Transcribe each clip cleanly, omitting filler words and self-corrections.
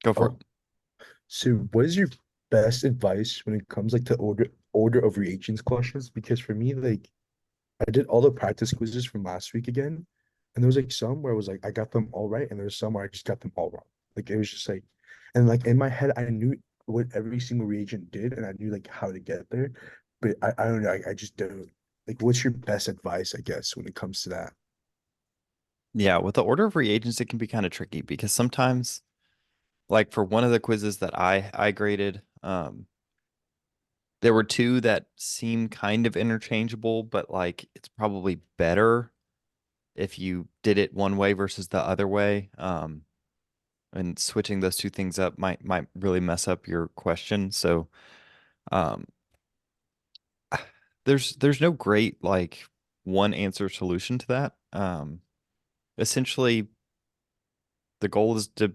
Go for it. Oh, so what is your best advice when it comes like to order of reagents questions? Because for me, like I did all the practice quizzes from last week again, and there was like some where I was like I got them all right, and there's some where I just got them all wrong. Like it was just like, and like in my head, I knew what every single reagent did, and I knew like how to get there, but I don't know. I just don't. Like, what's your best advice, I guess, when it comes to that? Yeah, with the order of reagents, it can be kind of tricky because sometimes, like for one of the quizzes that I graded, there were two that seem kind of interchangeable, but like it's probably better if you did it one way versus the other way. And switching those two things up might really mess up your question. So, um, there's no great like one answer solution to that. Essentially, the goal is to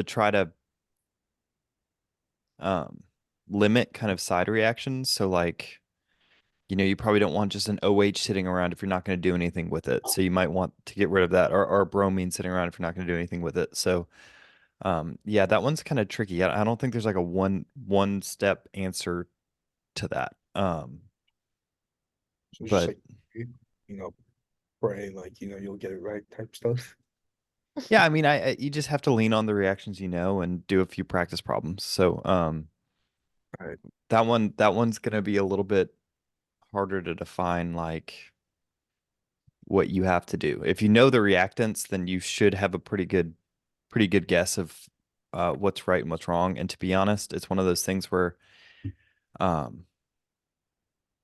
try to um limit kind of side reactions. So like, you probably don't want just an OH sitting around if you're not going to do anything with it. So you might want to get rid of that, or a bromine sitting around if you're not going to do anything with it. So yeah, that one's kind of tricky. I don't think there's like a one step answer to that. So it's just But like, you know, pray like you'll get it right type stuff. yeah, I mean, you just have to lean on the reactions and do a few practice problems. So All right. that one's gonna be a little bit harder to define, like what you have to do. If you know the reactants, then you should have a pretty good guess of what's right and what's wrong. And to be honest, it's one of those things where um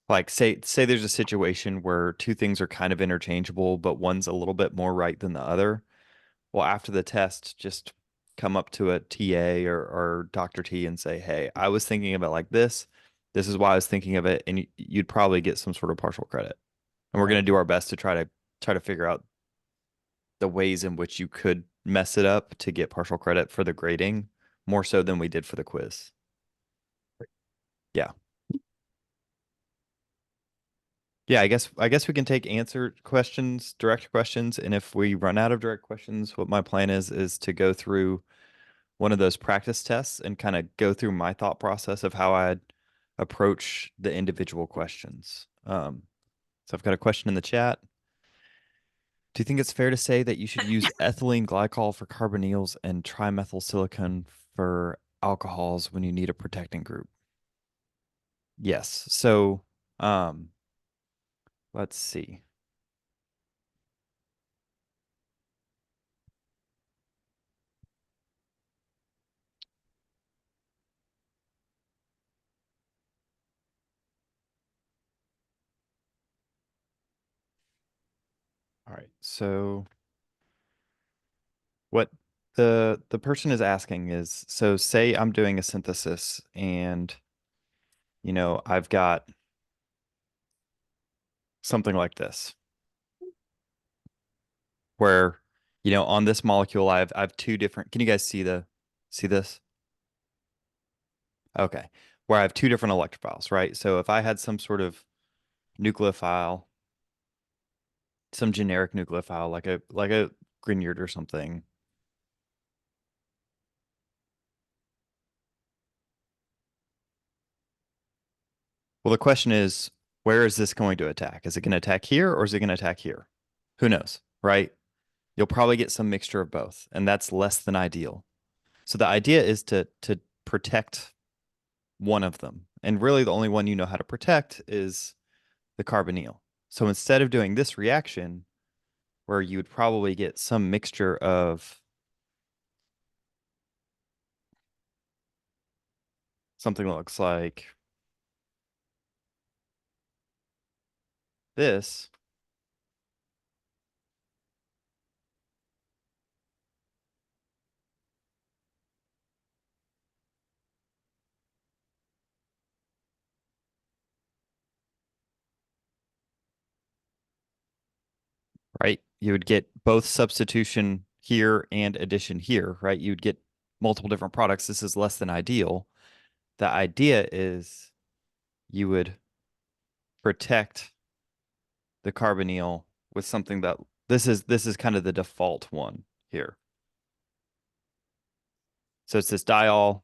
like say there's a situation where two things are kind of interchangeable, but one's a little bit more right than the other. Well, after the test, just come up to a TA or Dr. T and say, "Hey, I was thinking of it like this. This is why I was thinking of it," and you'd probably get some sort of partial credit. And we're going to do our best to try to figure out the ways in which you could mess it up to get partial credit for the grading, more so than we did for the quiz. Yeah. Yeah, I guess we can take answer questions, direct questions, and if we run out of direct questions, what my plan is to go through one of those practice tests and kind of go through my thought process of how I'd approach the individual questions. So I've got a question in the chat. Do you think it's fair to say that you should use ethylene glycol for carbonyls and trimethylsilicone for alcohols when you need a protectant group? Yes. So, um, let's see. All right. So what the person is asking is, so say I'm doing a synthesis and I've got something like this where on this molecule I have two different, can you guys see this? Okay. Where I have two different electrophiles, right? So if I had some sort of nucleophile, some generic nucleophile like a Grignard or something. Well, the question is, where is this going to attack? Is it going to attack here or is it going to attack here? Who knows, right? You'll probably get some mixture of both, and that's less than ideal. So the idea is to protect one of them. And really the only one you know how to protect is the carbonyl. So instead of doing this reaction where you would probably get some mixture of something that looks like this, right? You would get both substitution here and addition here, right? You'd get multiple different products. This is less than ideal. The idea is you would protect the carbonyl with something that this is kind of the default one here. So it's this diol,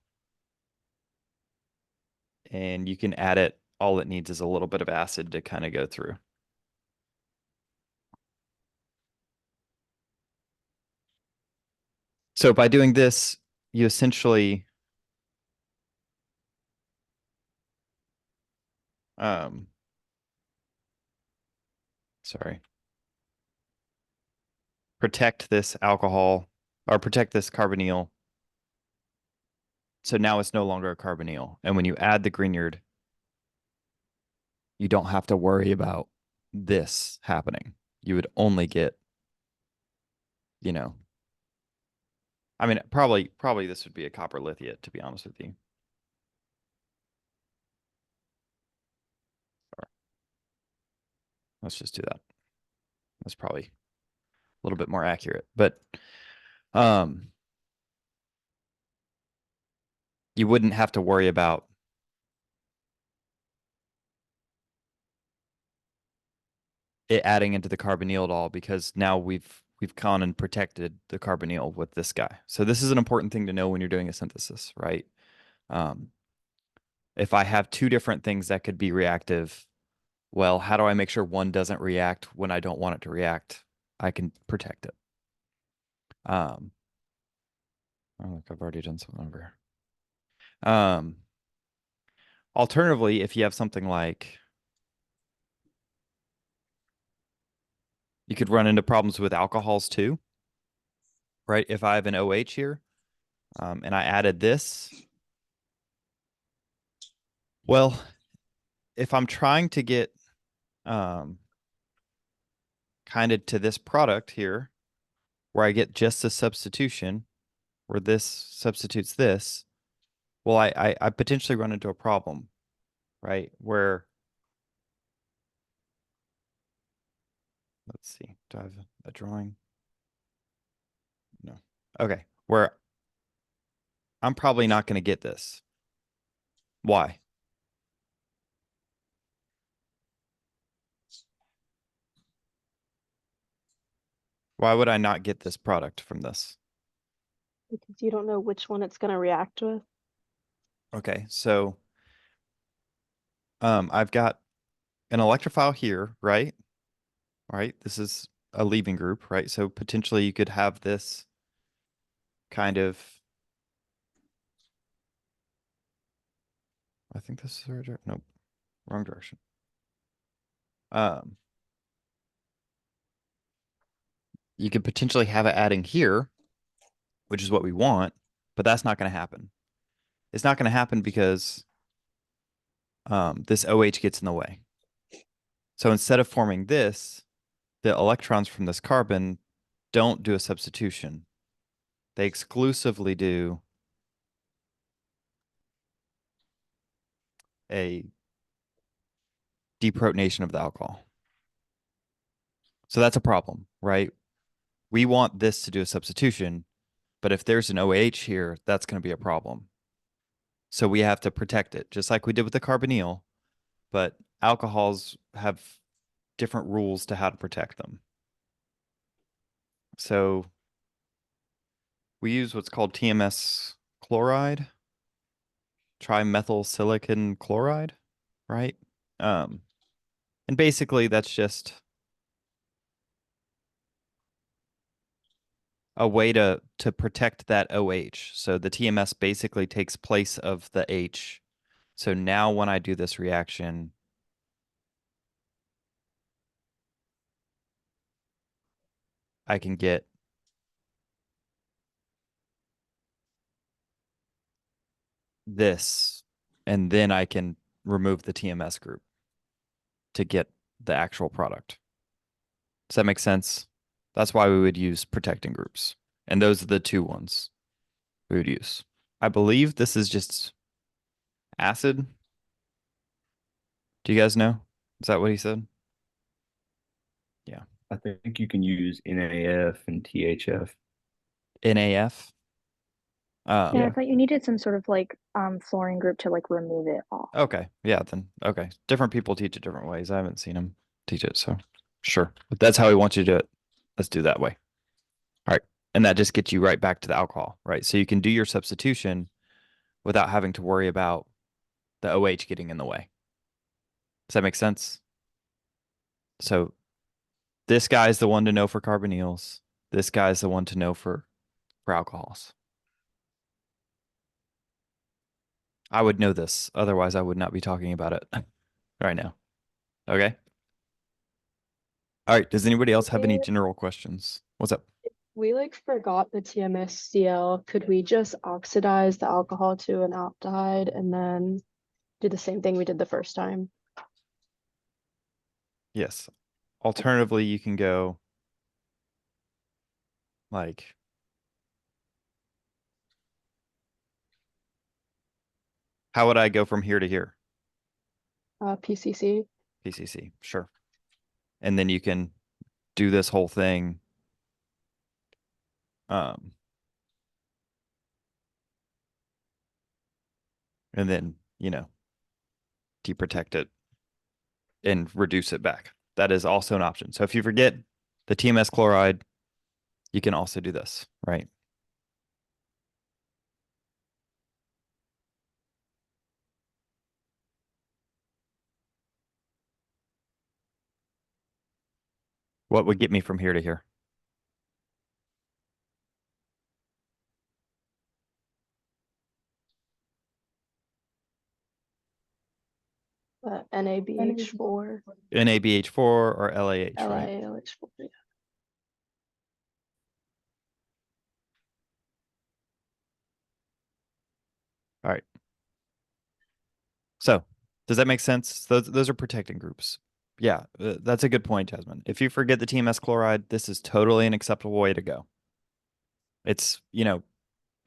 and you can add it. All it needs is a little bit of acid to kind of go through. So by doing this, you essentially sorry, protect this alcohol or protect this carbonyl. So now it's no longer a carbonyl. And when you add the Grignard, you don't have to worry about this happening. You would only get, you know, I mean, probably this would be a copper lithiate, to be honest with you. Let's just do that. That's probably a little bit more accurate, but you wouldn't have to worry about it adding into the carbonyl at all, because now we've gone and protected the carbonyl with this guy. So this is an important thing to know when you're doing a synthesis, right? If I have two different things that could be reactive, well, how do I make sure one doesn't react when I don't want it to react? I can protect it. Oh, look, I've already done something over here. Alternatively, if you have something like, you could run into problems with alcohols too, right? If I have an OH here, and I added this, well, if I'm trying to get kind of to this product here, where I get just a substitution, where this substitutes this, well, I potentially run into a problem, right? Where, let's see, do I have a drawing? No. Okay, where I'm probably not going to get this. Why? Why would I not get this product from this? Because you don't know which one it's going to react with. Okay, so I've got an electrophile here, right? Right, this is a leaving group, right? So potentially you could have this kind of, I think this is the right direction. Nope, wrong direction. You could potentially have it adding here, which is what we want, but that's not going to happen. It's not going to happen because this OH gets in the way. So instead of forming this, the electrons from this carbon don't do a substitution. They exclusively do a deprotonation of the alcohol. So that's a problem, right? We want this to do a substitution, but if there's an OH here, that's going to be a problem. So we have to protect it, just like we did with the carbonyl, but alcohols have different rules to how to protect them. So we use what's called TMS chloride, trimethyl silicon chloride, right? And basically that's just a way to protect that OH. So the TMS basically takes place of the H. So now when I do this reaction, I can get this, and then I can remove the TMS group to get the actual product. Does that make sense? That's why we would use protecting groups. And those are the two ones we would use. I believe this is just acid. Do you guys know? Is that what he said? Yeah. I think you can use NAF and THF. NAF. Yeah, I thought you needed some sort of like fluorine group to like remove it off. Okay. Yeah, then okay. Different people teach it different ways. I haven't seen them teach it, so sure. But that's how he wants you to do it. Let's do that way. All right. And that just gets you right back to the alcohol, right? So you can do your substitution without having to worry about the OH getting in the way. Does that make sense? So this guy's the one to know for carbonyls. This guy's the one to know for alcohols. I would know this, otherwise I would not be talking about it right now. Okay. All right. Does anybody else have any Okay. general questions? What's up? We like forgot the TMSCl. Could we just oxidize the alcohol to an aldehyde and then do the same thing we did the first time? Yes. Alternatively, you can go like how would I go from here to here? PCC. PCC, sure. And then you can do this whole thing. And then, deprotect it and reduce it back. That is also an option. So if you forget the TMS chloride, you can also do this, right? What would get me from here to here? NABH4, NABH4 or LAH, right? LiOH4. Yeah. All right. So does that make sense? Those are protecting groups. Yeah, that's a good point, Jasmine. If you forget the TMS chloride, this is totally an acceptable way to go. It's,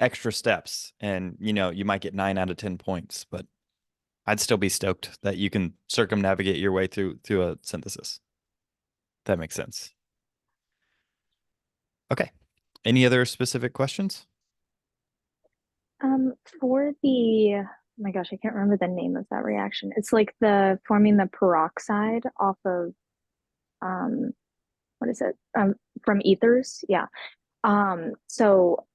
extra steps and, you might get 9 out of 10 points, but I'd still be stoked that you can circumnavigate your way through a synthesis. That makes sense. Okay. Any other specific questions? For the, oh my gosh, I can't remember the name of that reaction. It's like the forming the peroxide off of, what is it? From ethers. Yeah. So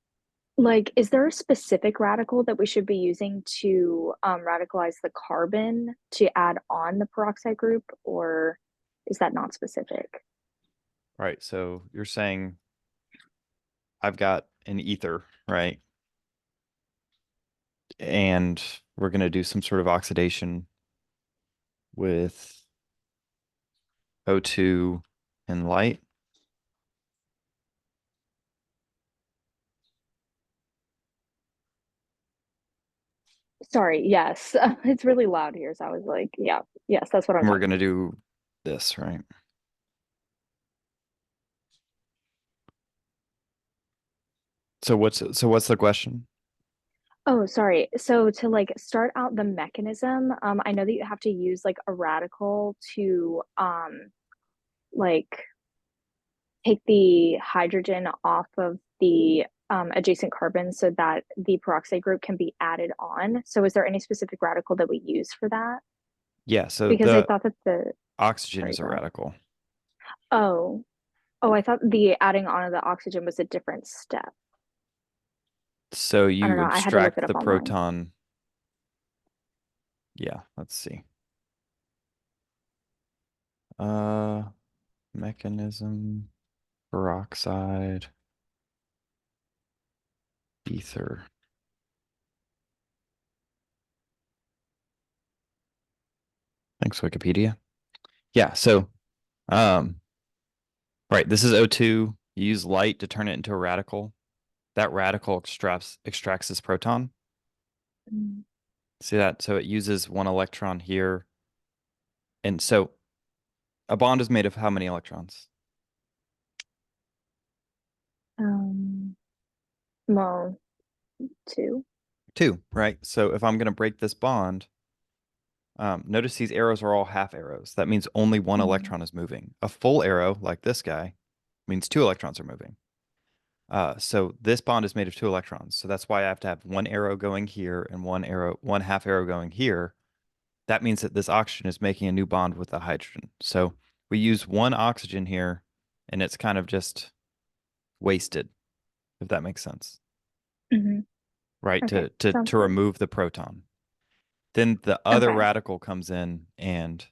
like, is there a specific radical that we should be using to radicalize the carbon to add on the peroxide group, or is that not specific? Right. So you're saying I've got an ether, right? And we're going to do some sort of oxidation with O2 and light. Sorry, yes. It's really loud here, so I was like, yeah, yes, that's what I'm And we're talking going to about. do this, right? So what's the question? Oh, sorry. So to like start out the mechanism, I know that you have to use like a radical to like take the hydrogen off of the adjacent carbon so that the peroxide group can be added on. So is there any specific radical that we use for that? Yeah, so Because I the thought that the, oxygen sorry, is a go ahead. radical. Oh, oh, I thought the adding on of the oxygen was a different step. So I don't you know. I had to look abstract it the up online. proton. Yeah, let's see. Mechanism, peroxide, ether. Thanks, Wikipedia. Yeah, so right, this is O2. You use light to turn it into a radical. That radical extracts this proton. Mm. See that? So it uses 1 electron here. And so a bond is made of how many electrons? Well, 2. 2, right? So if I'm going to break this bond, notice these arrows are all half arrows. That means only 1 Mm. electron is moving. A full arrow, like this guy, means 2 electrons are moving. So this bond is made of 2 electrons. So that's why I have to have 1 arrow going here and 1 half arrow going here. That means that this oxygen is making a new bond with the hydrogen. So we use 1 oxygen here, and it's kind of just wasted. if that makes sense. Mhm. Right? Okay, To sounds to good. remove the proton. Then the other Okay. radical comes in and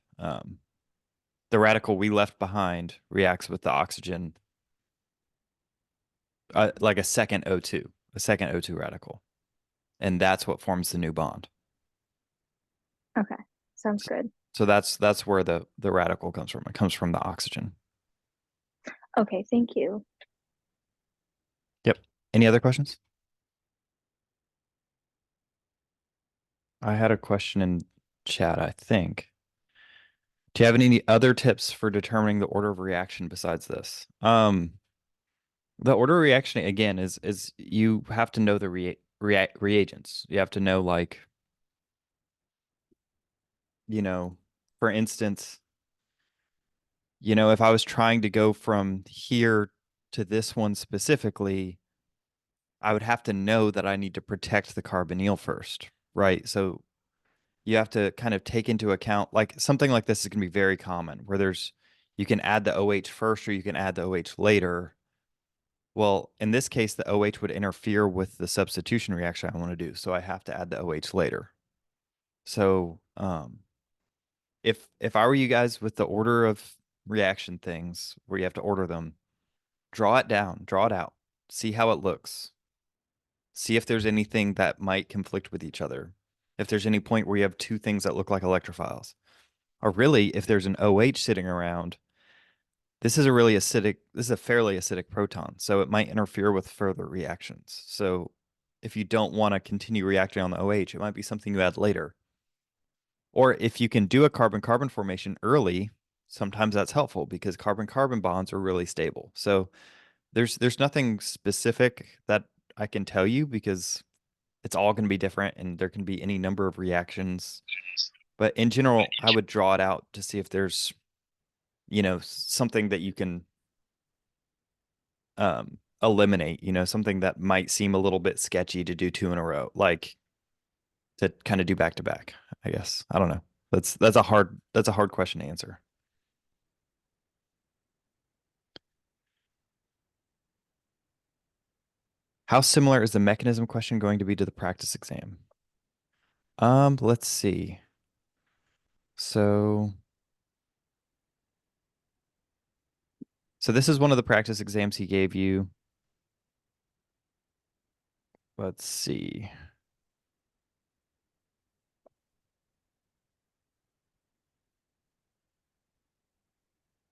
the radical we left behind reacts with the oxygen like a second O2 radical. And that's what forms the new bond. Okay, sounds good. So that's where the radical comes from. It comes from the oxygen. Okay, thank you. Yep. Any other questions? I had a question in chat, I think. Do you have any other tips for determining the order of reaction besides this? The order of reaction again is you have to know the reagents. You have to know like, you know, for instance, you know, if I was trying to go from here to this one specifically, I would have to know that I need to protect the carbonyl first, right? So you have to kind of take into account like something like this is going to be very common where you can add the OH first or you can add the OH later. Well, in this case, the OH would interfere with the substitution reaction I want to do. So I have to add the OH later. So if I were you guys with the order of reaction things where you have to order them, draw it down, draw it out, see how it looks. See if there's anything that might conflict with each other. If there's any point where you have two things that look like electrophiles. Or really, if there's an OH sitting around, this is a fairly acidic proton, so it might interfere with further reactions. So if you don't want to continue reacting on the OH, it might be something you add later. Or if you can do a carbon-carbon formation early, sometimes that's helpful because carbon-carbon bonds are really stable. So there's nothing specific that I can tell you because it's all going to be different and there can be any number of reactions. But in general, I would draw it out to see if there's, you know, something that you can eliminate, you know, something that might seem a little bit sketchy to do two in a row, like to kind of do back to back, I guess. I don't know. That's a hard question to answer. How similar is the mechanism question going to be to the practice exam? Let's see. So this is one of the practice exams he gave you. Let's see.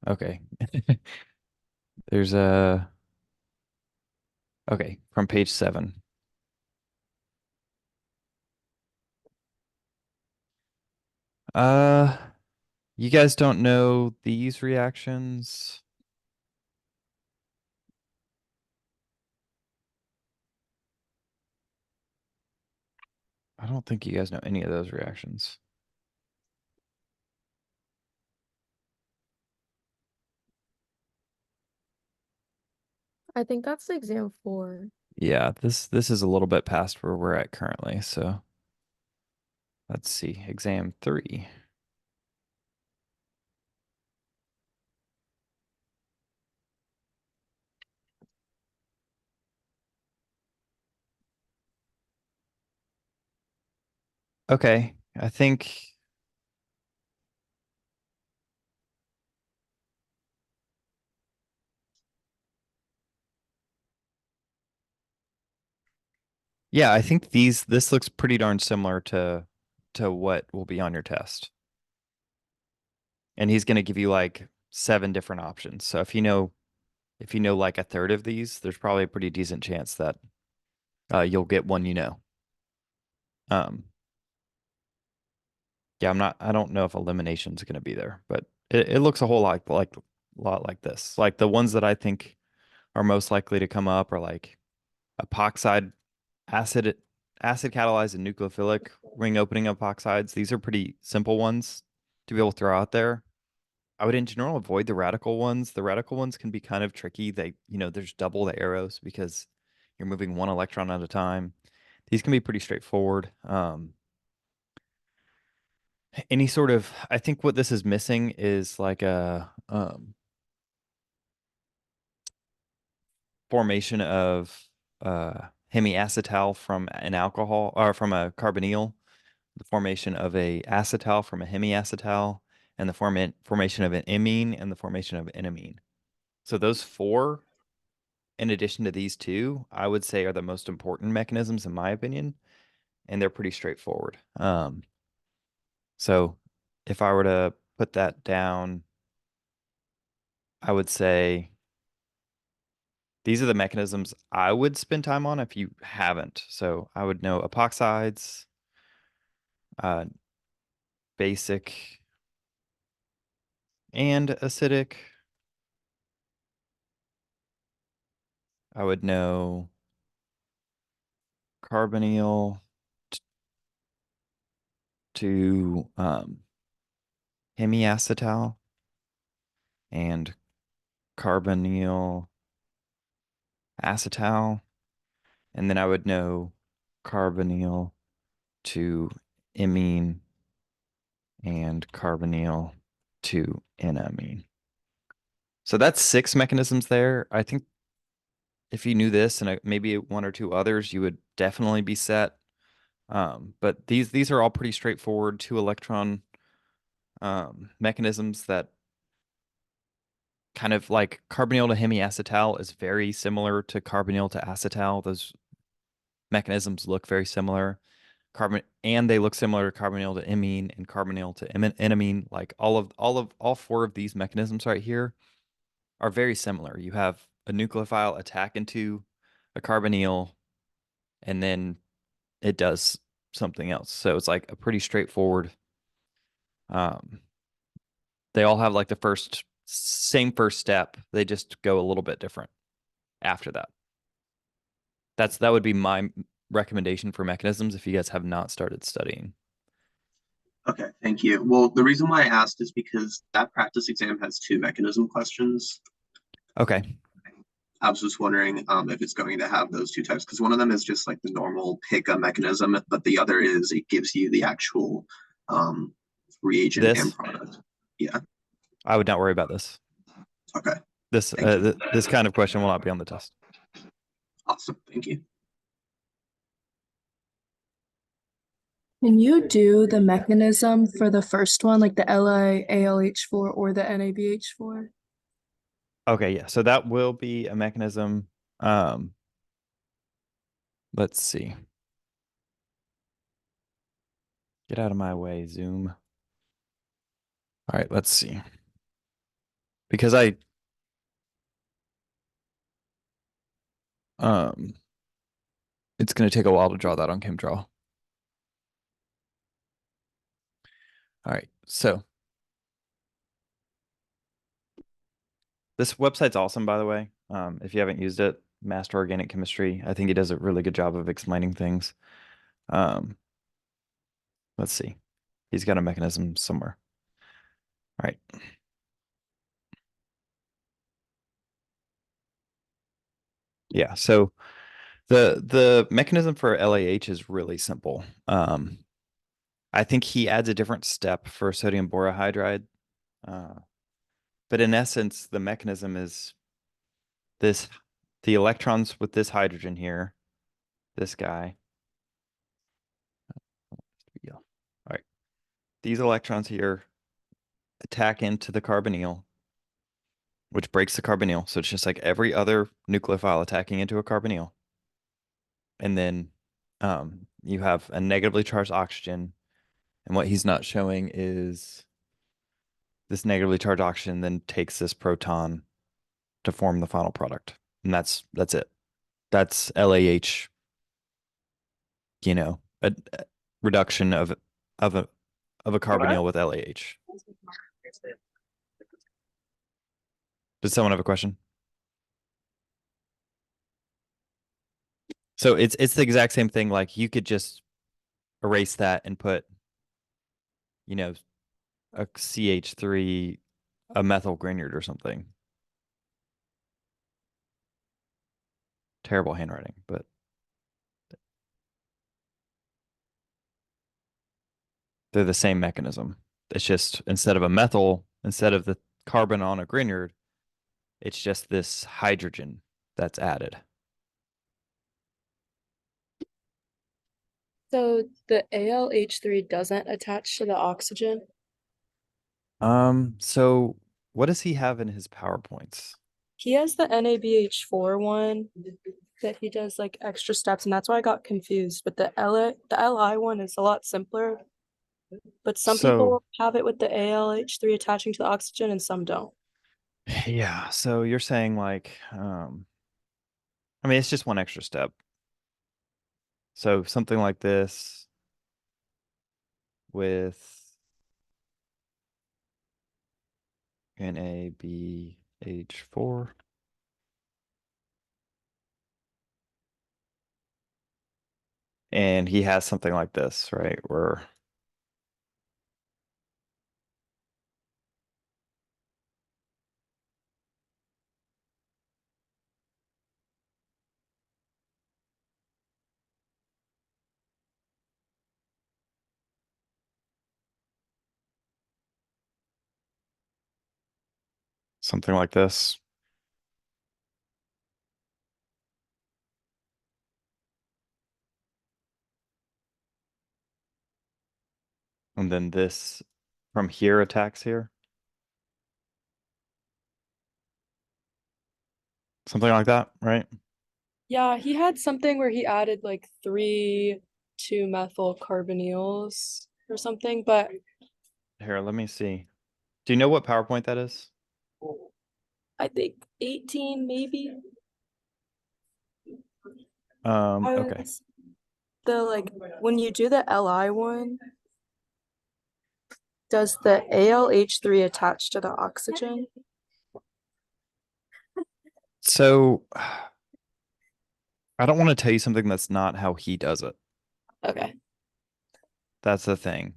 Okay. There's okay, from page 7. Uh, you guys don't know these reactions? I don't think you guys know any of those reactions. I think that's exam 4. Yeah, this is a little bit past where we're at currently, so let's see. Exam 3. Okay, I think yeah, I think this looks pretty darn similar to what will be on your test. And he's going to give you like 7 different options. So if you know like a third of these, there's probably a pretty decent chance that you'll get one you know. Yeah, I don't know if elimination is going to be there, but it looks a whole lot like this. Like the ones that I think are most likely to come up are like epoxide acid catalyzed and nucleophilic ring opening epoxides. These are pretty simple ones to be able to throw out there. I would in general avoid the radical ones. The radical ones can be kind of tricky. There's double the arrows because you're moving one electron at a time. These can be pretty straightforward. Any sort of, I think what this is missing is like a formation of hemiacetal from an alcohol or from a carbonyl, the formation of a acetal from a hemiacetal, and the formation of an imine and the formation of an amine. So those four, in addition to these two, I would say are the most important mechanisms in my opinion, and they're pretty straightforward. So if I were to put that down, I would say these are the mechanisms I would spend time on if you haven't. So I would know epoxides, basic and acidic. I would know carbonyl to hemiacetal and carbonyl acetal, and then I would know carbonyl to imine and carbonyl to enamine. So that's 6 mechanisms there. I think if you knew this and maybe one or two others, you would definitely be set. But these are all pretty straightforward 2-electron mechanisms that kind of like carbonyl to hemiacetal is very similar to carbonyl to acetal. Those mechanisms look very similar. And they look similar to carbonyl to imine and carbonyl to enamine. Like all 4 of these mechanisms right here are very similar. You have a nucleophile attack into a carbonyl, and then it does something else. So it's like a pretty straightforward. They all have like the same first step. They just go a little bit different after that. That would be my recommendation for mechanisms if you guys have not started studying. Okay, thank you. Well, the reason why I asked is because that practice exam has 2 mechanism questions. Okay. I was just wondering if it's going to have those 2 types, because one of them is just like the normal pick a mechanism, but the other is it gives you the actual reagent and product. Yeah. I would not worry about this. Okay. This this kind of question will not be on the test. Awesome. Thank you. Can you do the mechanism for the first one, like the LiAlH4 or the NABH4? Okay, yeah. So that will be a mechanism. Let's see. Get out of my way, Zoom. All right, let's see. Because it's going to take a while to draw that on ChemDraw. All right, so this website's awesome, by the way. If you haven't used it, Master Organic Chemistry, I think it does a really good job of explaining things. Let's see. He's got a mechanism somewhere. All right. Yeah, so the mechanism for LAH is really simple. I think he adds a different step for sodium borohydride. But in essence, the mechanism is the electrons with this hydrogen here, this guy. All right. These electrons here attack into the carbonyl, which breaks the carbonyl. So it's just like every other nucleophile attacking into a carbonyl. And then you have a negatively charged oxygen. And what he's not showing is this negatively charged oxygen then takes this proton to form the final product. And that's it. That's LAH, a reduction of a carbonyl with LAH. Does someone have a question? So it's the exact same thing. Like you could just erase that and put, a CH3, a methyl grignard or something. Terrible handwriting, but they're the same mechanism. It's just instead of the carbon on a grignard, it's just this hydrogen that's added. So the ALH3 doesn't attach to the oxygen? So what does he have in his PowerPoints? He has the NABH4 one that he does like extra steps, and that's why I got confused. But the LI one is a lot simpler. But some So people have it with the ALH3 attaching to the oxygen and some don't. yeah, so you're saying like, I mean, it's just one extra step. So something like this with NABH4. And he has something like this, right? Where something like this. And then this from here attacks here. Something like that, right? Yeah, he had something where he added like 3,2-methyl carbonyls or something, but Here, let me see. Do you know what PowerPoint that is? I think 18 maybe. Okay. The like when you do the LI one, does the ALH3 attach to the oxygen? So I don't want to tell you something that's not how he does it. Okay. That's the thing.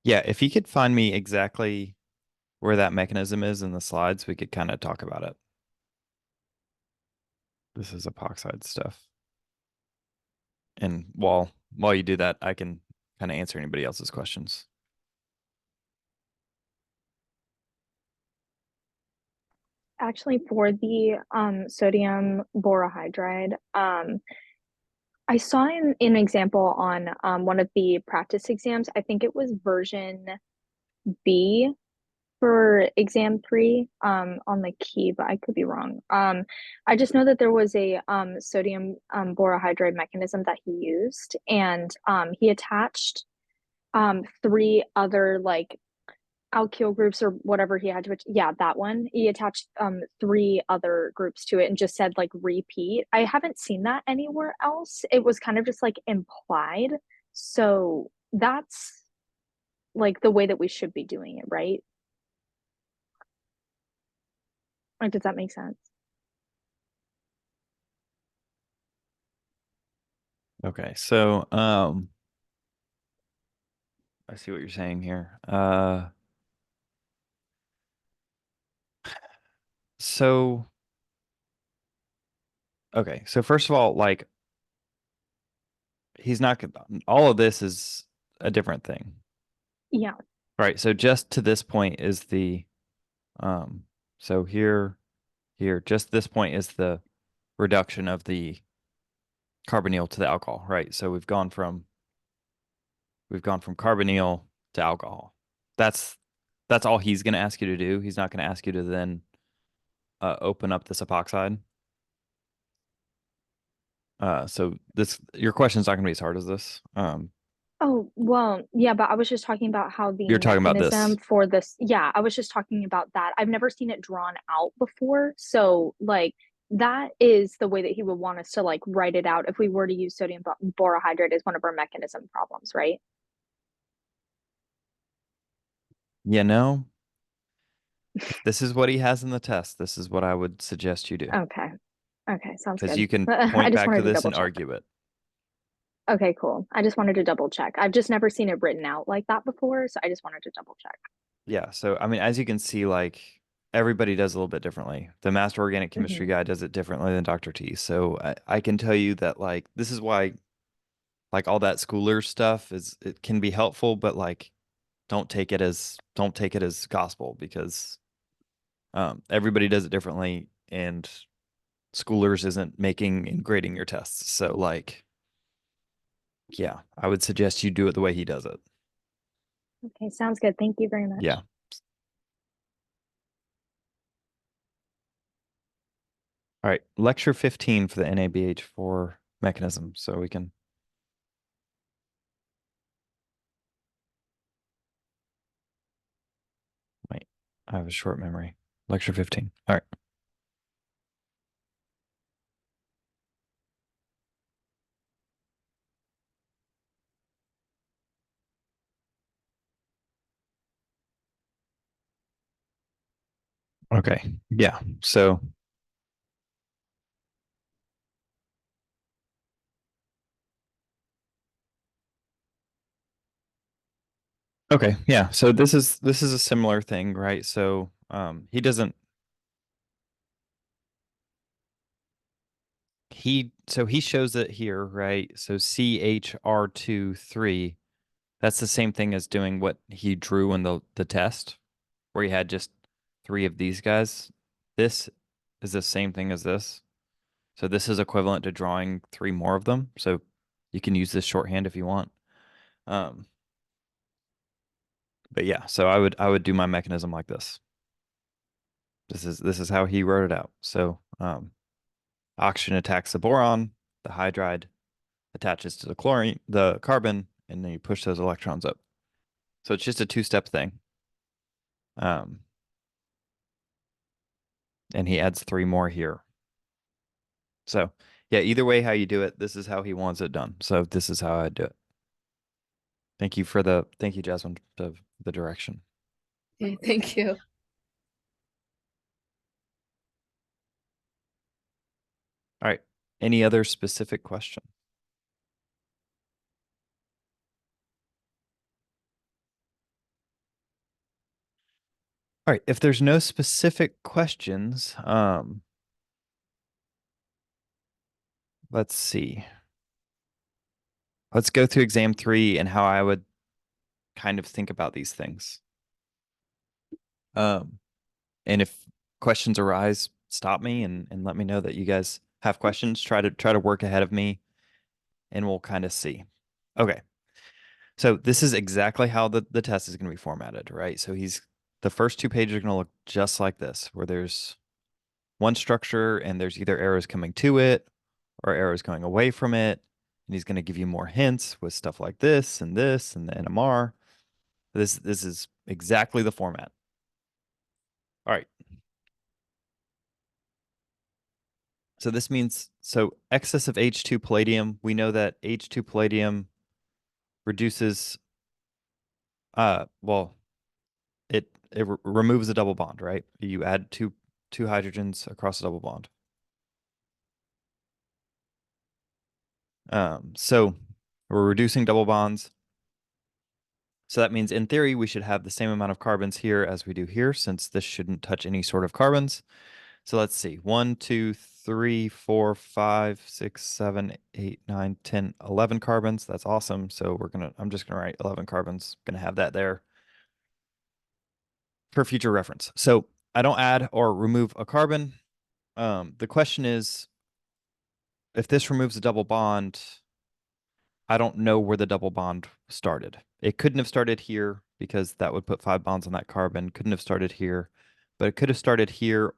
Yeah, if he could find me exactly where that mechanism is in the slides, we could kind of talk about it. This is epoxide stuff. And while you do that, I can kind of answer anybody else's questions. Actually, for the sodium borohydride, I saw an example on one of the practice exams. I think it was version B for exam 3 on the key, but I could be wrong. I just know that there was a sodium borohydride mechanism that he used, and he attached 3 other like alkyl groups or whatever he had to, yeah, that one. He attached 3 other groups to it and just said like repeat. I haven't seen that anywhere else. It was kind of just like implied. So that's like the way that we should be doing it, right? Like, does that make sense? Okay, so I see what you're saying here. So okay, so first of all, like he's not all of this is a different thing. Yeah. Right. So just to this point is the so here just this point is the reduction of the carbonyl to the alcohol, right? So we've gone from carbonyl to alcohol. That's all he's going to ask you to do. He's not going to ask you to then open up this epoxide. So this your question's not going to be as hard as this. Oh, well, yeah, but I was just talking about how the You're talking about this. mechanism for this, yeah, I was just talking about that. I've never seen it drawn out before. So, like, that is the way that he would want us to like write it out if we were to use sodium borohydride as one of our mechanism problems, right? You know, if this is what he has in the test, this is what I would suggest you do. Okay. Okay, sounds Because good. you can I point just back to wanted to this double and check. argue it. Okay, cool. I just wanted to double check. I've just never seen it written out like that before, so I just wanted to double check. Yeah. So I mean, as you can see, like everybody does a little bit differently. The Master Organic Chemistry Mhm. guy does it differently than Dr. T. So I can tell you that like this is why like all that schooler stuff is it can be helpful, but like don't take it as gospel because Everybody does it differently, and Schoolers isn't making and grading your tests. So like, yeah, I would suggest you do it the way he does it. Okay, sounds good. Thank you very much. Yeah. All right, lecture 15 for the NABH4 mechanism. So we can. Wait, I have a short memory. Lecture 15. All right. Okay. Yeah. So okay, yeah. So this is a similar thing, right? So he doesn't he shows it here, right? So CHR23, that's the same thing as doing what he drew in the test, where he had just 3 of these guys. This is the same thing as this. So this is equivalent to drawing 3 more of them. So you can use this shorthand if you want. But yeah, so I would do my mechanism like this. This is how he wrote it out. So oxygen attacks the boron, the hydride attaches to the carbon, and then you push those electrons up. So it's just a 2-step thing. And he adds 3 more here. So yeah, either way how you do it, this is how he wants it done. So this is how I do it. Thank you, Jasmine, for the direction. Okay, thank you. All right. Any other specific question? All right. If there's no specific questions, let's see. Let's go through exam 3 and how I would kind of think about these things. And if questions arise, stop me and let me know that you guys have questions. Try to work ahead of me, and we'll kind of see. Okay. So this is exactly how the test is going to be formatted, right? So the first 2 pages are going to look just like this, where there's one structure and there's either arrows coming to it or arrows going away from it. And he's going to give you more hints with stuff like this and the NMR. This is exactly the format. All right. So this means, excess of H2 palladium, we know that H2 palladium reduces, well, it removes a double bond, right? You add two hydrogens across a double bond. So we're reducing double bonds. So that means in theory, we should have the same amount of carbons here as we do here, since this shouldn't touch any sort of carbons. So let's see, 1, 2, 3, 4, 5, 6, 7, 8, 9, 10, 11 carbons. That's awesome. So I'm just gonna write 11 carbons, gonna have that there for future reference. So I don't add or remove a carbon. The question is, if this removes a double bond, I don't know where the double bond started. It couldn't have started here because that would put 5 bonds on that carbon. Couldn't have started here, but it could have started here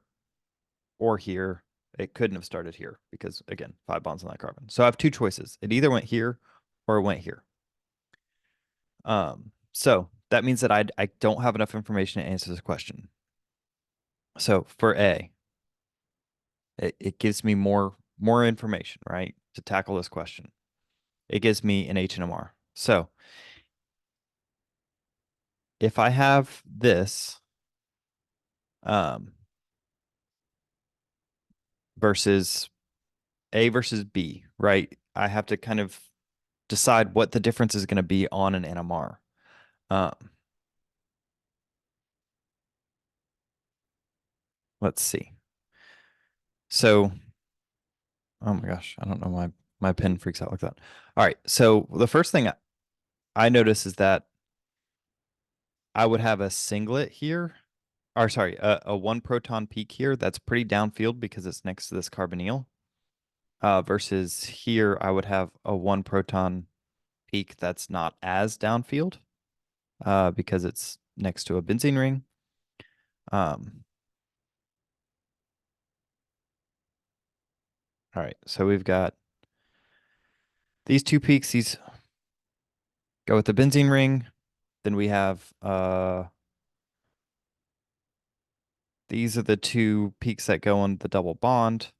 or here. It couldn't have started here because, again, 5 bonds on that carbon. So I have 2 choices. It either went here or it went here. So that means that I don't have enough information to answer this question. So for A, it gives me more information, right, to tackle this question. It gives me an HNMR. So if I have this versus A versus B, right, I have to kind of decide what the difference is going to be on an NMR. Let's see. So, oh my gosh, I don't know why my pen freaks out like that. All right, so the first thing I notice is that I would have a singlet here or sorry, a 1 proton peak here, that's pretty downfield because it's next to this carbonyl. Versus here, I would have a 1 proton peak that's not as downfield, because it's next to a benzene ring. All right, so we've got these 2 peaks, these go with the benzene ring. Then we have these are the 2 peaks that go on the double bond,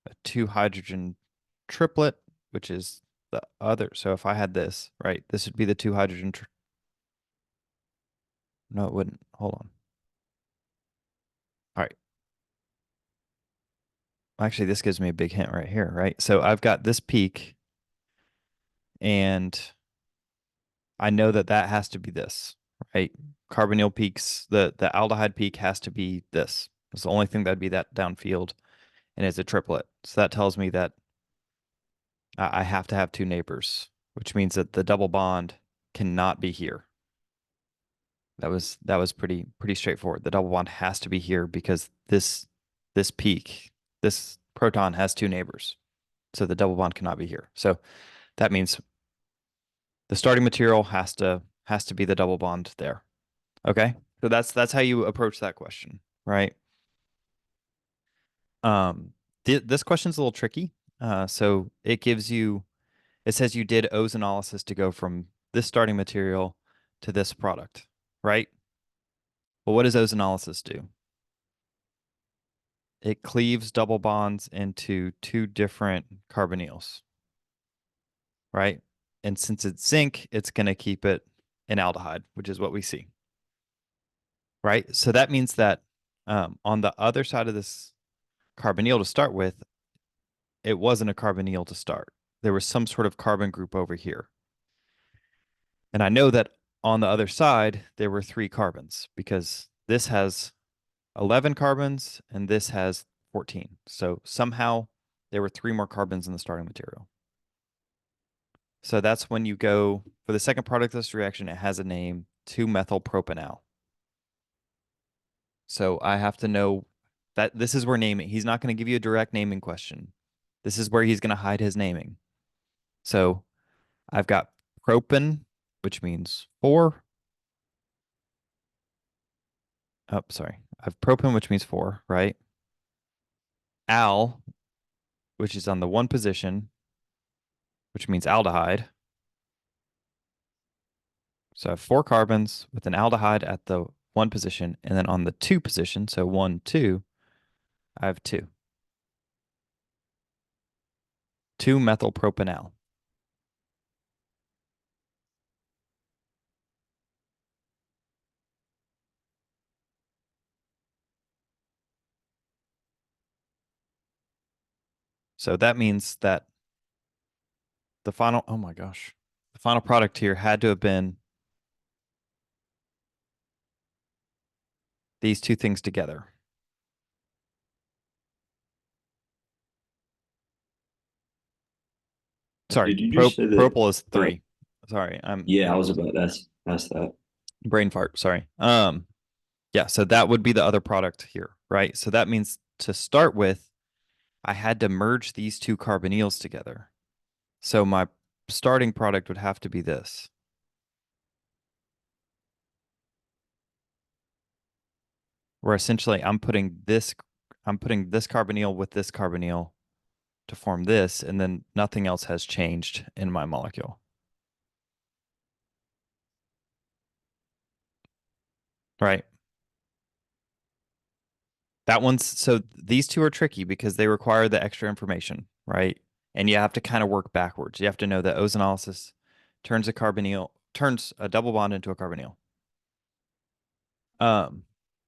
a 2 hydrogen triplet, which is the other. So if I had this, right, this would be the 2 hydrogen. No, it wouldn't. Hold on. All right. Actually, this gives me a big hint right here, right? So I've got this peak, and I know that that has to be this, right? Carbonyl peaks, the aldehyde peak has to be this. It's the only thing that'd be that downfield, and it's a triplet. So that tells me that I have to have 2 neighbors, which means that the double bond cannot be here. That was pretty straightforward. The double bond has to be here because this peak, this proton has 2 neighbors. So the double bond cannot be here. So that means the starting material has to be the double bond there. Okay? So that's how you approach that question, right? This question's a little tricky. So it says you did ozonolysis to go from this starting material to this product, right? Well, what does ozonolysis do? It cleaves double bonds into 2 different carbonyls, right? And since it's zinc, it's going to keep it an aldehyde, which is what we see, right? So that means that on the other side of this carbonyl to start with, it wasn't a carbonyl to start. There was some sort of carbon group over here. And I know that on the other side, there were 3 carbons because this has 11 carbons and this has 14. So somehow there were 3 more carbons in the starting material. So that's when you go for the second product of this reaction, it has a name, 2-methylpropanal. So I have to know that this is where naming, he's not going to give you a direct naming question. This is where he's going to hide his naming. So I've got propan, which means 4. Oh, sorry. I've propan, which means 4, right? Al, which is on the 1 position, which means aldehyde. So I have 4 carbons with an aldehyde at the 1 position, and then on the 2 position, so 1, 2, I have 2. 2-methylpropanal. So that means that the final, oh my gosh, the final product here had to have been these 2 things together. Sorry, Did you just say that? propyl is 3. Sorry, Yeah, I was about to ask that. brain fart, sorry. Yeah, so that would be the other product here, right? So that means to start with, I had to merge these 2 carbonyls together. So my starting product would have to be this. Where essentially I'm putting this carbonyl with this carbonyl to form this, and then nothing else has changed in my molecule. Right? That one's, so these 2 are tricky because they require the extra information, right? And you have to kind of work backwards. You have to know that ozonolysis turns a double bond into a carbonyl.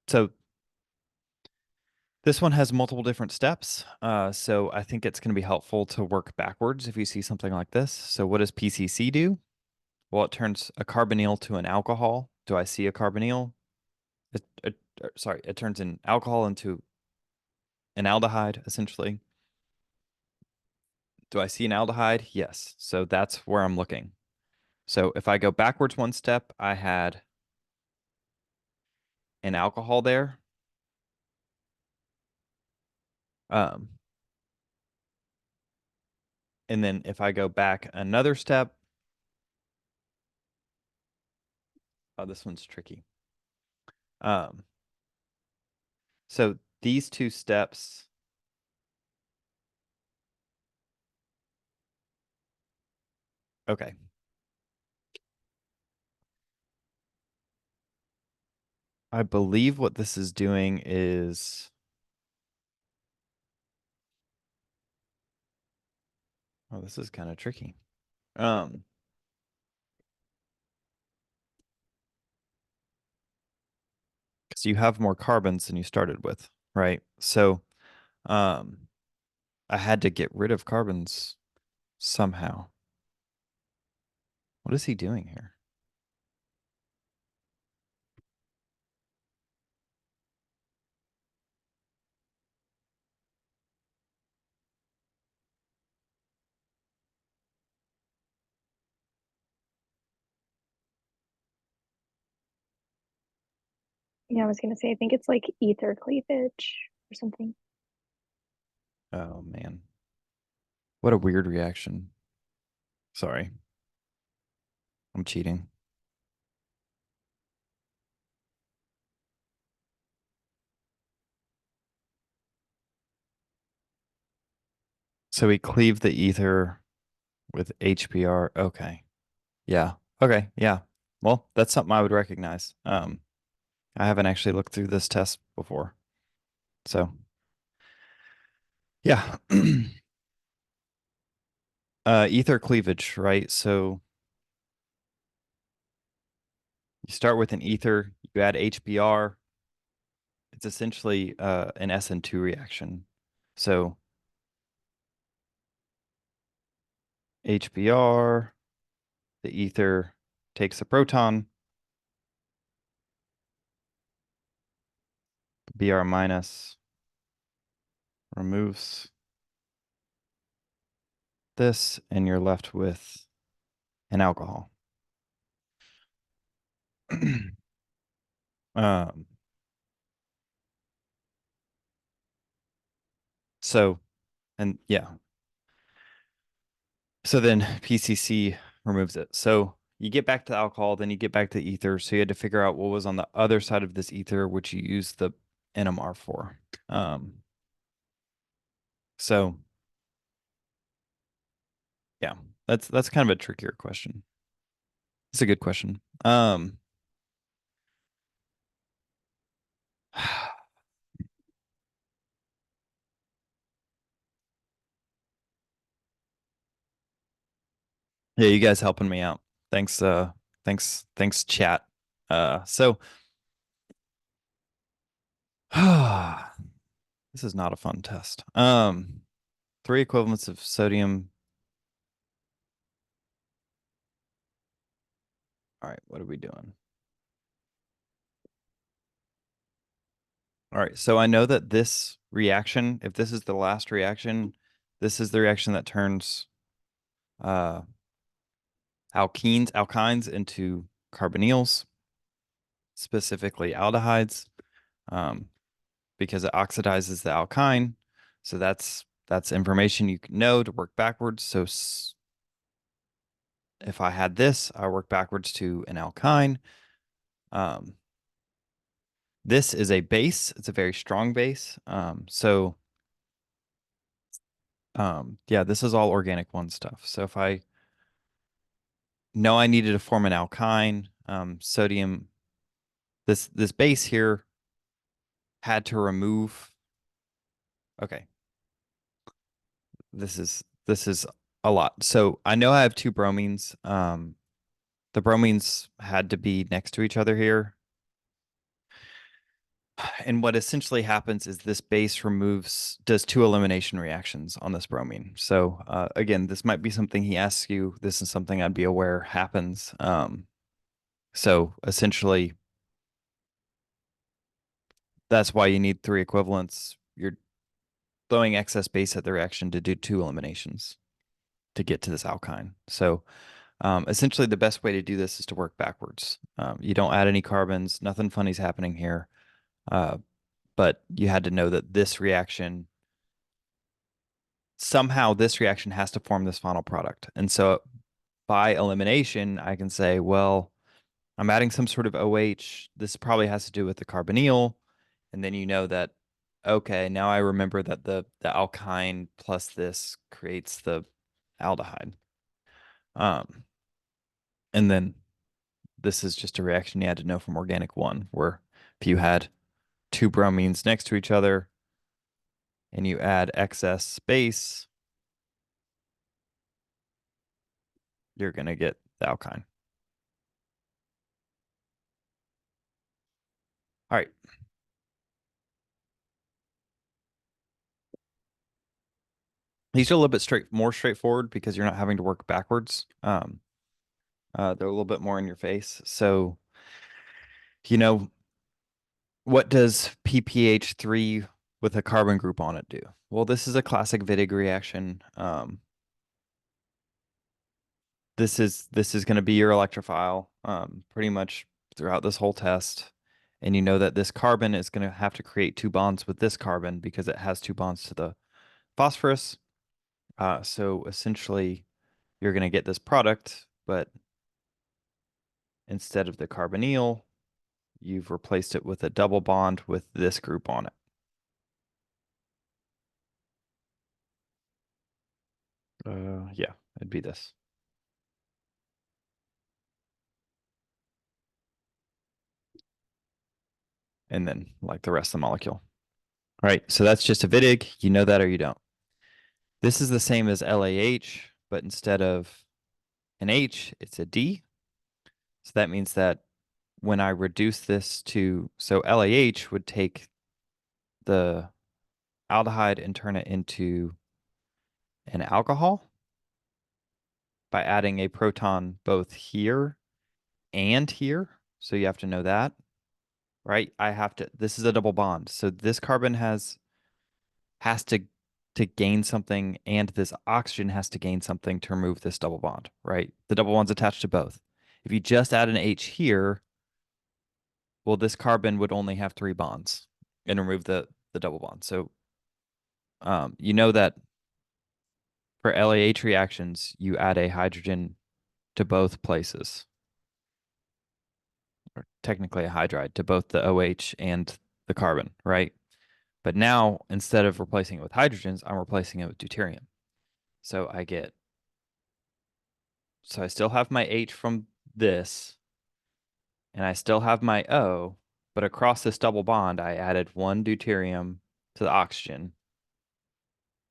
So this one has multiple different steps. So I think it's going to be helpful to work backwards if you see something like this. So what does PCC do? Well, it turns a carbonyl to an alcohol. Do I see a carbonyl? It turns an alcohol into an aldehyde, essentially. Do I see an aldehyde? Yes. So that's where I'm looking. So if I go backwards 1 step, I had an alcohol there. And then if I go back another step, oh, this one's tricky. So these two steps, okay. I believe what this is doing is oh, this is kind of tricky. Because you have more carbons than you started with, right? So I had to get rid of carbons somehow. What is he doing here? Yeah, I was gonna say, I think it's like ether cleavage or something. Oh man. What a weird reaction. Sorry. I'm cheating. So we cleave the ether with HBr. Okay. Yeah. Okay. Yeah. Well, that's something I would recognize. I haven't actually looked through this test before. So yeah. Ether cleavage, right? So you start with an ether, you add HBr. It's essentially an SN2 reaction. So HBr, the ether takes a proton, Br minus removes this, and you're left with an alcohol. So, and yeah. So then PCC removes it. So you get back to alcohol, then you get back to ether. So you had to figure out what was on the other side of this ether, which you use the NMR for. So yeah, that's kind of a trickier question. It's a good question. Yeah, you guys helping me out. Thanks, thanks, chat. So this is not a fun test. 3 equivalents of sodium. All right, what are we doing? All right, so I know that this reaction, if this is the last reaction, this is the reaction that turns alkynes into carbonyls, specifically aldehydes, because it oxidizes the alkyne. So that's information you can know to work backwards. So if I had this, I work backwards to an alkyne. This is a base. It's a very strong base. Yeah, this is all organic one stuff. So if I know I needed to form an alkyne, sodium, this base here had to remove. Okay. This is a lot. So I know I have 2 bromines. The bromines had to be next to each other here. And what essentially happens is this base does 2 elimination reactions on this bromine. So again, this might be something he asks you. This is something I'd be aware happens. So essentially, that's why you need 3 equivalents. You're throwing excess base at the reaction to do 2 eliminations to get to this alkyne. So essentially, the best way to do this is to work backwards. You don't add any carbons. Nothing funny's happening here. But you had to know that this reaction somehow this reaction has to form this final product. And so by elimination, I can say, well, I'm adding some sort of OH. This probably has to do with the carbonyl. And then you know that, okay, now I remember that the alkyne plus this creates the aldehyde. And then this is just a reaction you had to know from organic one, where if you had two bromines next to each other and you add excess space, you're going to get the alkyne. All right. These are a little bit more straightforward because you're not having to work backwards. They're a little bit more in your face. So, you know, what does PPH3 with a carbon group on it do? Well, this is a classic Wittig reaction. This is going to be your electrophile pretty much throughout this whole test. And you know that this carbon is going to have to create two bonds with this carbon because it has two bonds to the phosphorus. So essentially, you're going to get this product, but instead of the carbonyl, you've replaced it with a double bond with this group on it. Yeah, it'd be this. And then like the rest of the molecule. All right, so that's just a Wittig. You know that or you don't. This is the same as LAH, but instead of an H, it's a D. So that means that when I reduce this to, so LAH would take the aldehyde and turn it into an alcohol by adding a proton both here and here. So you have to know that, right? This is a double bond. So this carbon has to gain something, and this oxygen has to gain something to remove this double bond, right? The double bond's attached to both. If you just add an H here, well, this carbon would only have 3 bonds and remove the double bond. So you know that for LAH reactions, you add a hydrogen to both places, or technically a hydride to both the OH and the carbon, right? But now, instead of replacing it with hydrogens, I'm replacing it with deuterium. So I still have my H from this, and I still have my O, but across this double bond, I added 1 deuterium to the oxygen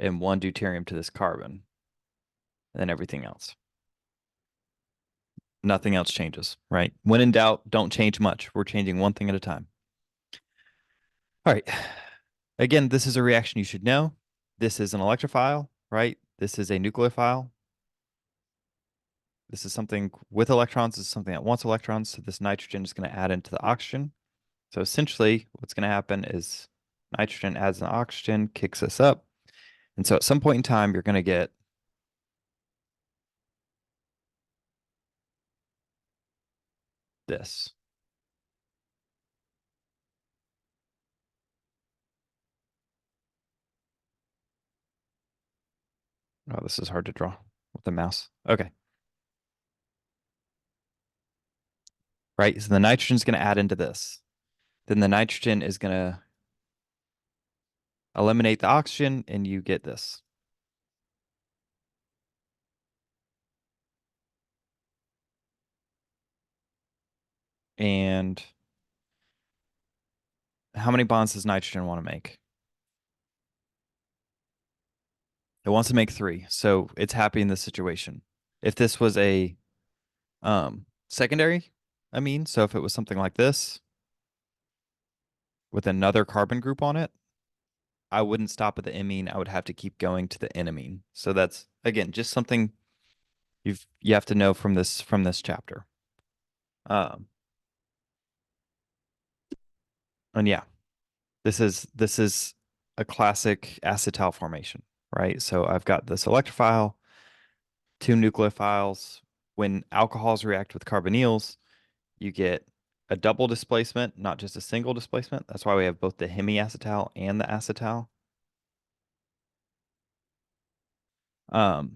and 1 deuterium to this carbon, and then everything else. Nothing else changes, right? When in doubt, don't change much. We're changing one thing at a time. All right. Again, this is a reaction you should know. This is an electrophile, right? This is a nucleophile. This is something with electrons. This is something that wants electrons. So this nitrogen is going to add into the oxygen. So essentially, what's going to happen is nitrogen adds an oxygen, kicks us up. And so at some point in time, you're going to get this. Oh, this is hard to draw with the mouse. Okay. Right, so the nitrogen is going to add into this. Then the nitrogen is going to eliminate the oxygen, and you get this. And how many bonds does nitrogen want to make? It wants to make 3, so it's happy in this situation. If this was a secondary amine, so if it was something like this with another carbon group on it, I wouldn't stop at the imine. I would have to keep going to the enamine. So that's, again, just something you have to know from this chapter. And yeah, this is a classic acetal formation, right? So I've got this electrophile, 2 nucleophiles. When alcohols react with carbonyls, you get a double displacement, not just a single displacement. That's why we have both the hemiacetal and the acetal. So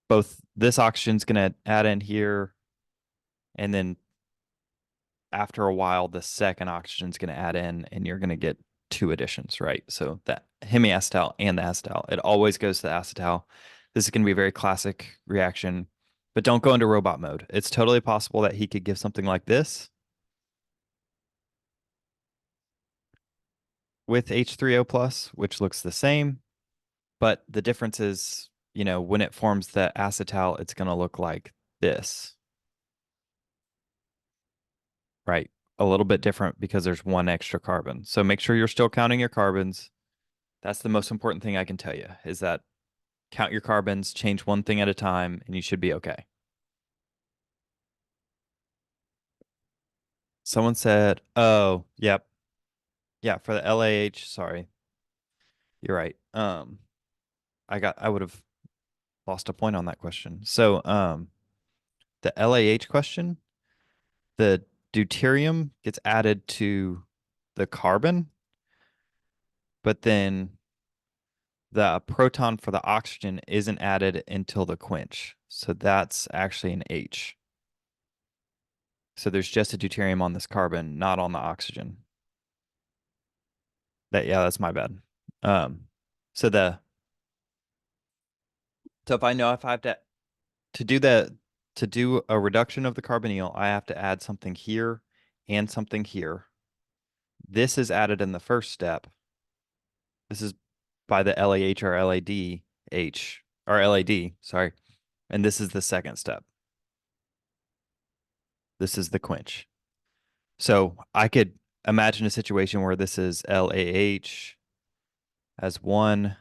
both this oxygen's gonna add in here, and then after a while, the second oxygen's gonna add in, and you're gonna get two additions, right? So that hemiacetal and the acetal, it always goes to the acetal. This is gonna be a very classic reaction, but don't go into robot mode. It's totally possible that he could give something like this with H3O plus, which looks the same, but the difference is, you know, when it forms the acetal, it's going to look like this, right? A little bit different because there's one extra carbon. So make sure you're still counting your carbons. That's the most important thing I can tell you, is that count your carbons, change one thing at a time, and you should be okay. Someone said, oh, yep. Yeah, for the LAH, sorry. You're right. I would have lost a point on that question. So, the LAH question, the deuterium gets added to the carbon, but then the proton for the oxygen isn't added until the quench. So that's actually an H. So there's just a deuterium on this carbon, not on the oxygen. Yeah, that's my bad. So if I know if I have to do a reduction of the carbonyl, I have to add something here and something here. This is added in the first step. This is by the LAH or LADH or LAD, sorry. And this is the second step. This is the quench. So I could imagine a situation where this is LAH as 1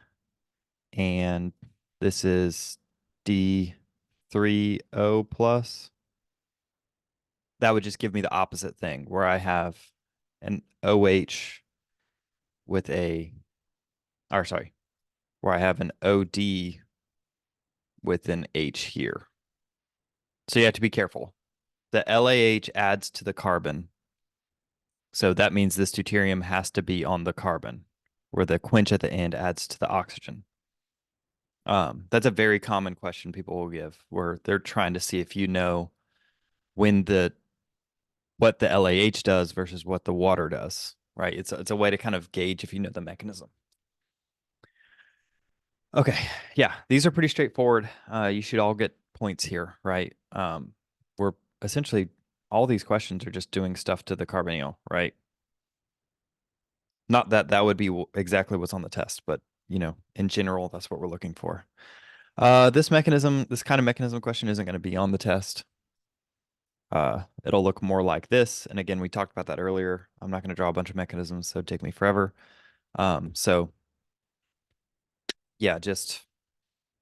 and this is D3O plus. That would just give me the opposite thing where I have an OH with where I have an OD with an H here. So you have to be careful. The LAH adds to the carbon. So that means this deuterium has to be on the carbon, where the quench at the end adds to the oxygen. That's a very common question people will give, where they're trying to see if you know what the LAH does versus what the water does, right? It's a way to kind of gauge if you know the mechanism. Okay, yeah, these are pretty straightforward. You should all get points here, right? We're essentially, all these questions are just doing stuff to the carbonyl, right? Not that that would be exactly what's on the test, but you know, in general, that's what we're looking for. This kind of mechanism question isn't going to be on the test. It'll look more like this. And again, we talked about that earlier. I'm not going to draw a bunch of mechanisms, so it'd take me forever. So yeah, just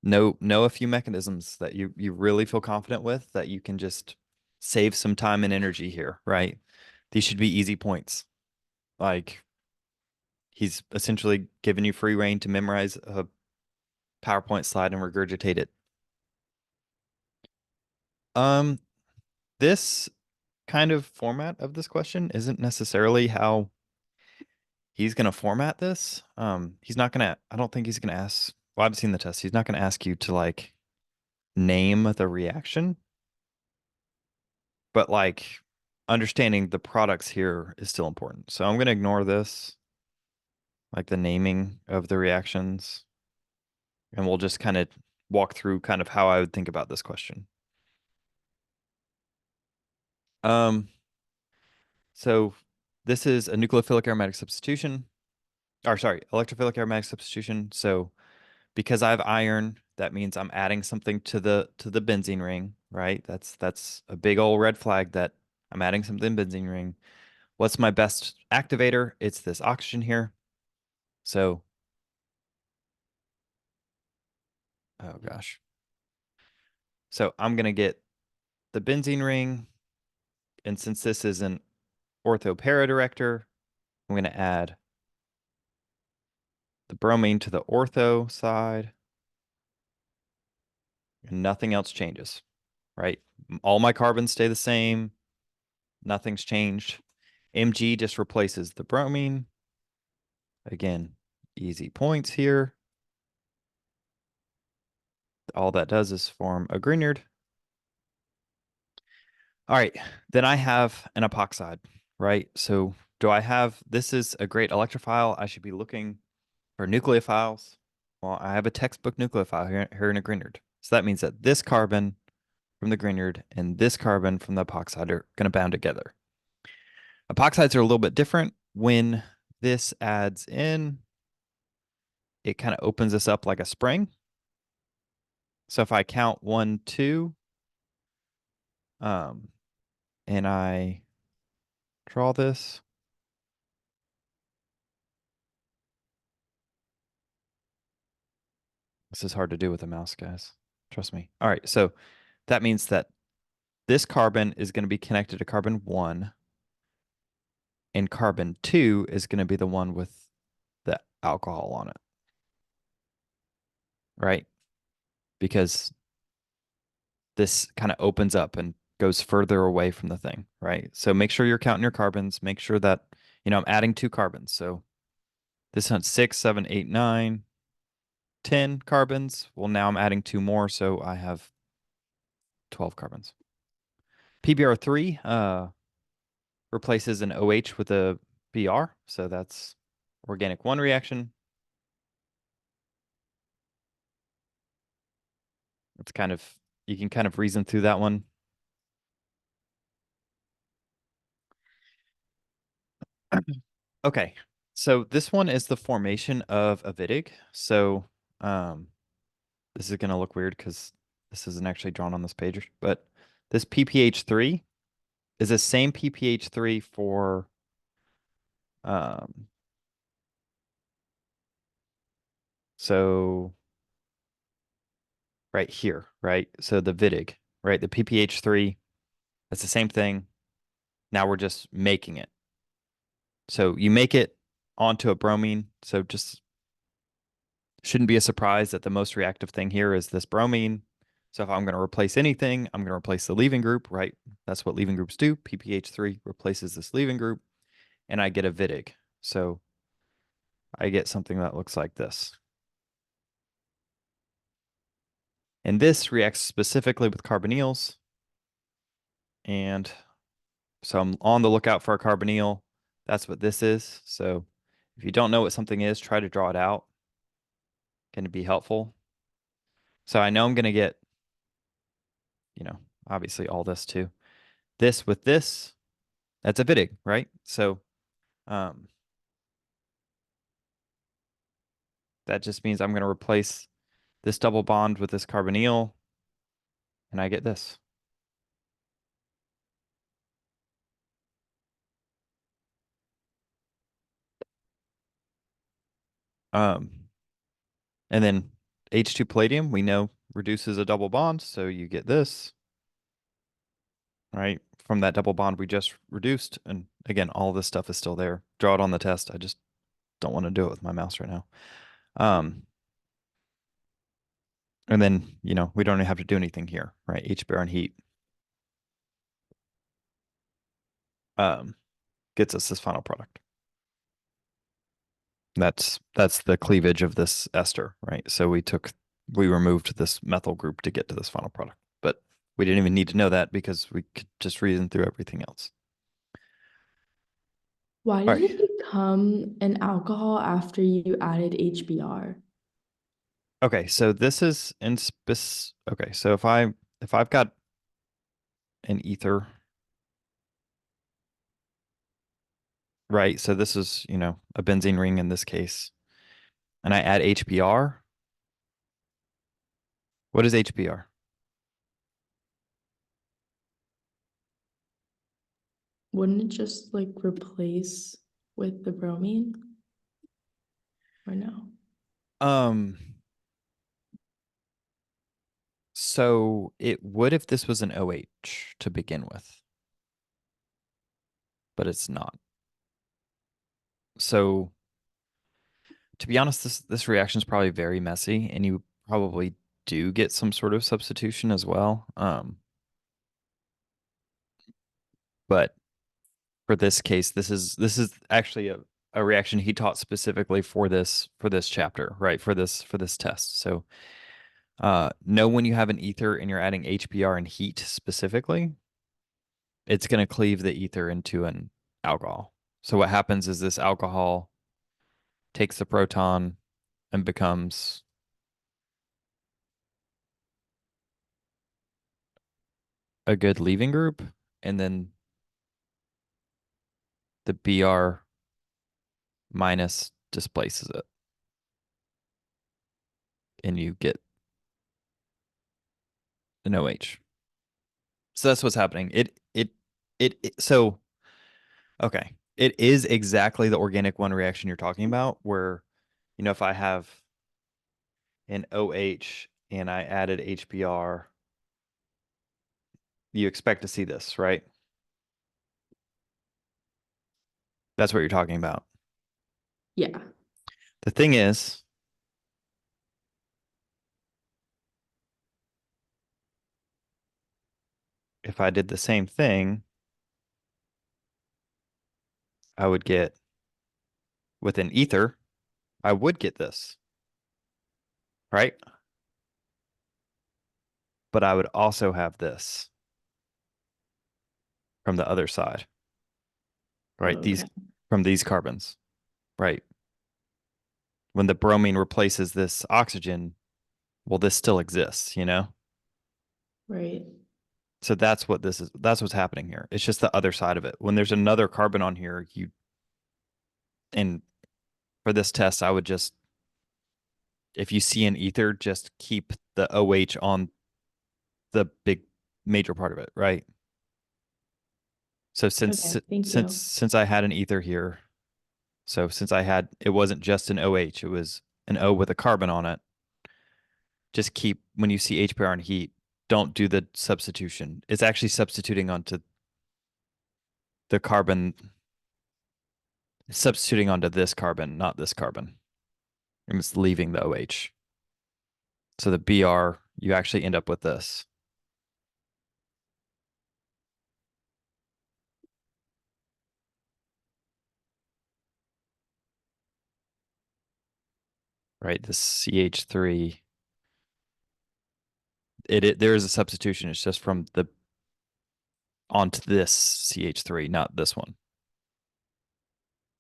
know a few mechanisms that you really feel confident with, that you can just save some time and energy here, right? These should be easy points. Like, he's essentially given you free reign to memorize a PowerPoint slide and regurgitate it. This kind of format of this question isn't necessarily how he's going to format this. He's not going to, I don't think he's going to ask, well, I've seen the test. He's not going to ask you to like name the reaction, but like understanding the products here is still important. So I'm going to ignore this, like the naming of the reactions, and we'll just kind of walk through kind of how I would think about this question. So this is a nucleophilic aromatic substitution, or sorry, electrophilic aromatic substitution. So because I have iron, that means I'm adding something to the benzene ring, right? That's a big old red flag that I'm adding something to the benzene ring. What's my best activator? It's this oxygen here. So, oh gosh. So I'm going to get the benzene ring, and since this is an ortho-para director, I'm going to add the bromine to the ortho side, and nothing else changes, right? All my carbons stay the same. Nothing's changed. Mg just replaces the bromine. Again, easy points here. all that does is form a Grignard. All right, then I have an epoxide, right? So do I have, this is a great electrophile. I should be looking for nucleophiles. Well, I have a textbook nucleophile here in a Grignard. So that means that this carbon from the Grignard and this carbon from the epoxide are going to bound together. Epoxides are a little bit different. When this adds in, it kind of opens this up like a spring. So if I count 1, 2, and I draw this, this is hard to do with a mouse, guys. Trust me. All right, so that means that this carbon is going to be connected to carbon 1, and carbon 2 is going to be the one with the alcohol on it, right? Because this kind of opens up and goes further away from the thing, right? So make sure you're counting your carbons. Make sure that, I'm adding 2 carbons. So this one's 6, 7, 8, 9, 10 carbons. Well, now I'm adding 2 more, so I have 12 carbons. PBr3 replaces an OH with a Br, so that's organic 1 reaction. It's kind of, you can kind of reason through that one. Okay, so this one is the formation of a Wittig. So this is going to look weird because this isn't actually drawn on this page, but this PPH3 is the same PPH3 for so right here, right? So the Wittig, right? The PPH3, that's the same thing. Now we're just making it. So you make it onto a bromine. So just shouldn't be a surprise that the most reactive thing here is this bromine. So if I'm going to replace anything, I'm going to replace the leaving group, right? That's what leaving groups do. PPH3 replaces this leaving group, and I get a Wittig. So I get something that looks like this. And this reacts specifically with carbonyls. And so I'm on the lookout for a carbonyl. That's what this is. So if you don't know what something is, try to draw it out. Can it be helpful? So I know I'm going to get, obviously all this too. This with this, that's a Wittig, right? So that just means I'm going to replace this double bond with this carbonyl, and I get this. And then H2 palladium, we know reduces a double bond, so you get this, right? From that double bond we just reduced, and again, all this stuff is still there. Draw it on the test. I just don't want to do it with my mouse right now. And then, we don't even have to do anything here, right? HBr and heat gets us this final product. That's the cleavage of this ester, right? So we removed this methyl group to get to this final product, but we didn't even need to know that because we could just reason through everything else. Why All did right. it become an alcohol after you added HBr? Okay, so this is okay, so if I've got an ether, right? So this is, a benzene ring in this case. And I add HBr. What is HBr? Wouldn't it just like replace with the bromine? Or no? So it would if this was an OH to begin with, but it's not. So to be honest, this reaction is probably very messy, and you probably do get some sort of substitution as well. But for this case, this is actually a reaction he taught specifically for this chapter, right? For this test. So Know when you have an ether and you're adding HBr and heat specifically, it's going to cleave the ether into an alcohol. So what happens is this alcohol takes the proton and becomes a good leaving group, and then the Br minus displaces it. And you get an OH. So that's what's happening. So okay. It is exactly the organic one reaction you're talking about, where, you know, if I have an OH and I added HBr, you expect to see this, right? That's what you're talking about. Yeah. The thing is, if I did the same thing, I would get, with an ether, I would get this, right? But I would also have this from the other side, right? These, Okay. from these carbons, right? When the bromine replaces this oxygen, well, this still exists, you know? Right. So that's what this is. That's what's happening here. It's just the other side of it. When there's another carbon on here, and for this test, I would just, if you see an ether, just keep the OH on the big major part of it, right? So since Okay, thank you. since I had an ether here, so since I had, it wasn't just an OH, it was an O with a carbon on it. Just keep, when you see HBr and heat, don't do the substitution. It's actually substituting onto the carbon, substituting onto this carbon, not this carbon. And it's leaving the OH. So the Br, you actually end up with this. Right, the CH3. There is a substitution. It's just from the onto this CH3, not this one.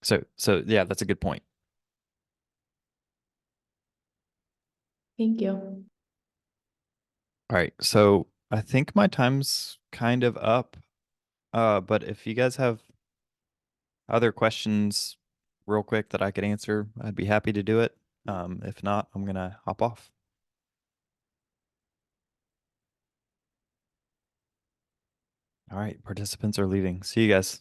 So yeah, that's a good point. Thank you. All right, so I think my time's kind of up. But if you guys have other questions real quick that I could answer, I'd be happy to do it. If not, I'm gonna hop off. All right, participants are leaving. See you guys.